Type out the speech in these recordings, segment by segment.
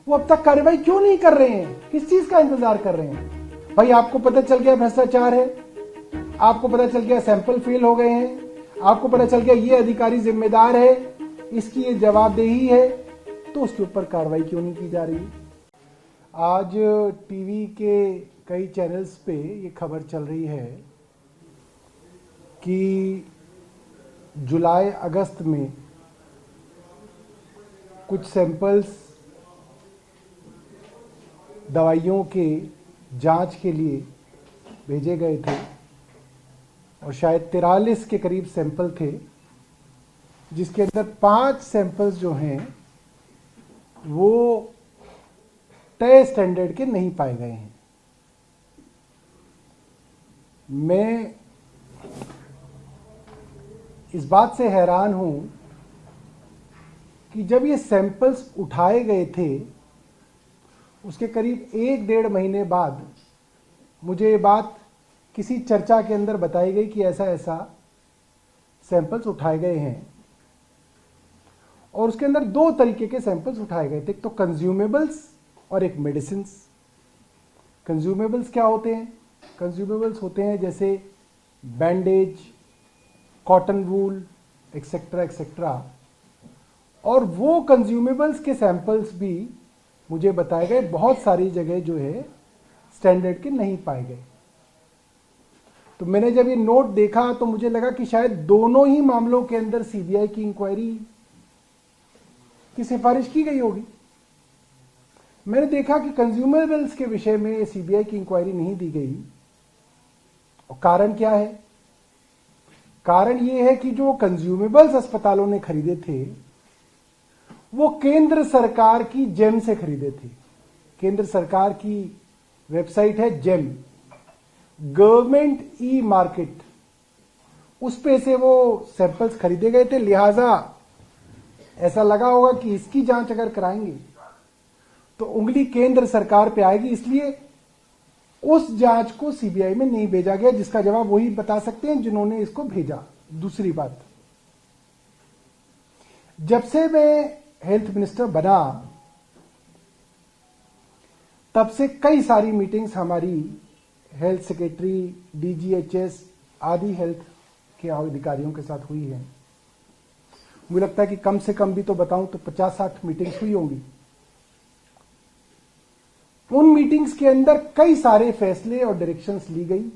वो अब तक कार्रवाई क्यों नहीं कर रहे हैं? किस चीज का इंतजार कर रहे हैं? भाई आपको पता चल गया भ्रष्टाचार है, आपको पता चल गया सैंपल फेल हो गए हैं, आपको पता चल गया ये अधिकारी जिम्मेदार है, इसकी ये जवाबदेही है, तो उसके ऊपर कार्रवाई क्यों नहीं की जा रही? आज टीवी के कई चैनल्स पे ये खबर चल रही है कि जुलाई अगस्त में कुछ सैंपल्स दवाइयों के जांच के लिए भेजे गए थे और शायद 43 के करीब सैंपल थे, जिसके अंदर 5 सैंपल्स जो हैं वो तय स्टैंडर्ड के नहीं पाए गए हैं। मैं इस बात से हैरान हूं कि जब ये सैंपल्स उठाए गए थे उसके करीब 1-1.5 महीने बाद मुझे ये बात किसी चर्चा के अंदर बताई गई कि ऐसा ऐसा सैंपल्स उठाए गए हैं, और उसके अंदर 2 तरीके के सैंपल्स उठाए गए थे, एक तो कंज्यूमेबल्स और एक मेडिसिन्स। कंज्यूमेबल्स क्या होते हैं? कंज्यूमेबल्स होते हैं जैसे bandage, cotton wool, etcetera etcetera, और वो कंज्यूमेबल्स के सैंपल्स भी मुझे बताए गए बहुत सारी जगह जो है स्टैंडर्ड के नहीं पाए गए। तो मैंने जब ये नोट देखा तो मुझे लगा कि शायद दोनों ही मामलों के अंदर सीबीआई की इंक्वायरी की सिफारिश की गई होगी। मैंने देखा कि कंज्यूमेबल्स के विषय में सीबीआई की इंक्वायरी नहीं दी गई, और कारण क्या है? कारण यह है कि जो कंज्यूमेबल्स अस्पतालों ने खरीदे थे वो केंद्र सरकार की जेम से खरीदे थे। केंद्र सरकार की वेबसाइट है जेम, गवर्नमेंट ई मार्केट, उस पे से वो सैंपल्स खरीदे गए थे। लिहाजा ऐसा लगा होगा कि इसकी जांच अगर कराएंगे तो उंगली केंद्र सरकार पे आएगी, इसलिए उस जांच को सीबीआई में नहीं भेजा गया, जिसका जवाब वही बता सकते हैं जिन्होंने इसको भेजा। दूसरी बात, जब से मैं हेल्थ मिनिस्टर बना तब से कई सारी मीटिंग्स हमारी हेल्थ सेक्रेटरी, डीजीएचएस आदि हेल्थ के अधिकारियों के साथ हुई है। मुझे लगता है कि कम से कम भी तो बताऊं तो 50-60 मीटिंग्स हुई होंगी। उन मीटिंग्स के अंदर कई सारे फैसले और डायरेक्शंस ली गई,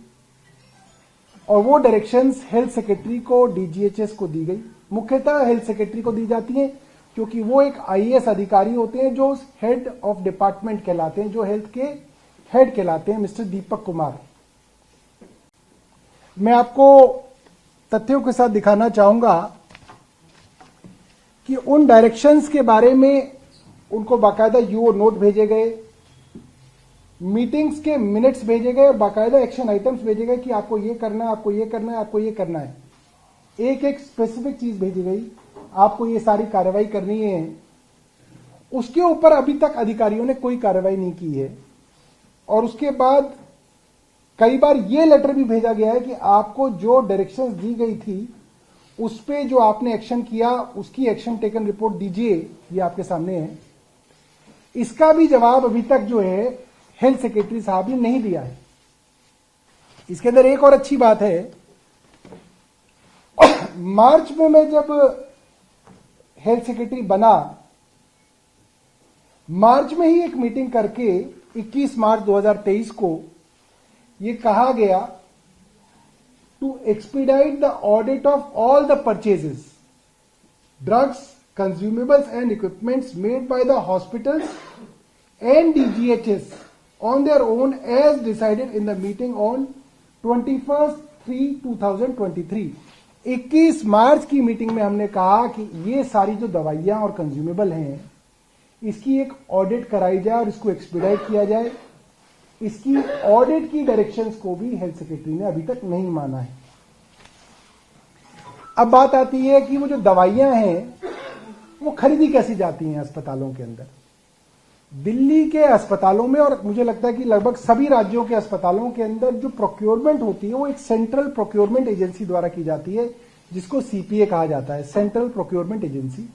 और वो डायरेक्शंस हेल्थ सेक्रेटरी को, डीजीएचएस को दी गई। मुख्यतः हेल्थ सेक्रेटरी को दी जाती हैं क्योंकि वो एक आईएएस अधिकारी होते हैं जो हेड ऑफ डिपार्टमेंट कहलाते हैं, जो हेल्थ के हेड कहलाते हैं, मिस्टर दीपक कुमार। मैं आपको तथ्यों के साथ दिखाना चाहूंगा कि उन डायरेक्शंस के बारे में उनको बाकायदा यूओ नोट भेजे गए, मीटिंग्स के मिनट्स भेजे गए, और बाकायदा एक्शन आइटम्स भेजे गए कि आपको ये करना है, आपको ये करना है, आपको ये करना है। एक एक स्पेसिफिक चीज भेजी गई, आपको ये सारी कार्रवाई करनी है। उसके ऊपर अभी तक अधिकारियों ने कोई कार्रवाई नहीं की है, और उसके बाद कई बार ये लेटर भी भेजा गया है कि आपको जो डायरेक्शंस दी गई थी उस पे जो आपने एक्शन किया उसकी एक्शन टेकन रिपोर्ट दीजिए, ये आपके सामने है। इसका भी जवाब अभी तक जो है हेल्थ सेक्रेटरी साहब ने नहीं दिया है। इसके अंदर एक और अच्छी बात है, मार्च में मैं जब हेल्थ सेक्रेटरी बना, मार्च में ही एक मीटिंग करके 21 मार्च 2023 को ये कहा गया to expedite the audit of all the purchases, drugs, consumables and equipments made by the hospitals and DGHS on their own as decided in the meeting on 21/3/2023। 21 मार्च की मीटिंग में हमने कहा कि ये सारी जो दवाइयां और कंज्यूमेबल हैं इसकी एक ऑडिट कराई जाए और इसको एक्सपीडाइट किया जाए। इसकी ऑडिट की डायरेक्शंस को भी हेल्थ सेक्रेटरी ने अभी तक नहीं माना है। अब बात आती है कि वो जो दवाइयां हैं वो खरीदी कैसी जाती हैं अस्पतालों के अंदर। दिल्ली के अस्पतालों में, और मुझे लगता है कि लगभग सभी राज्यों के अस्पतालों के अंदर जो प्रोक्योरमेंट होती है वो एक सेंट्रल प्रोक्योरमेंट एजेंसी द्वारा की जाती है, जिसको सीपीए कहा जाता है, सेंट्रल प्रोक्योरमेंट एजेंसी।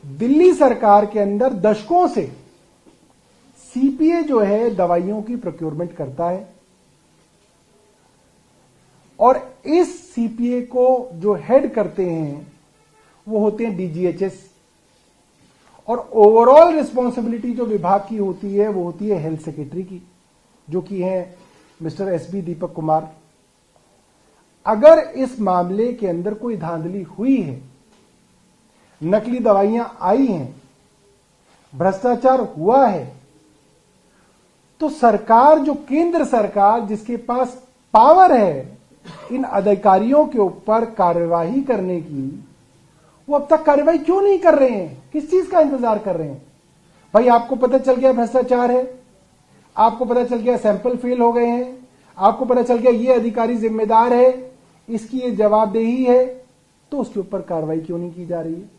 दिल्ली सरकार के अंदर दशकों से सीपीए जो है दवाइयों की प्रोक्योरमेंट करता है और इस सीपीए को जो हेड करते हैं वो होते हैं डीजीएचएस और ओवरऑल रिस्पॉन्सिबिलिटी जो विभाग की होती है वो होती है हेल्थ सेक्रेटरी की, जो कि है मिस्टर एसबी दीपक कुमार। अगर इस मामले के अंदर कोई धांधली हुई है, नकली दवाइयां आई हैं, भ्रष्टाचार हुआ है, तो सरकार, जो केंद्र सरकार जिसके पास पावर है इन अधिकारियों के ऊपर कार्यवाही करने की, वो अब तक कार्यवाही क्यों नहीं कर रहे हैं? किस चीज का इंतजार कर रहे हैं? भाई आपको पता चल गया भ्रष्टाचार है, आपको पता चल गया सैंपल फेल हो गए हैं, आपको पता चल गया ये अधिकारी जिम्मेदार है, इसकी ये जवाबदेही है, तो उसके ऊपर कार्रवाई क्यों नहीं की जा रही है?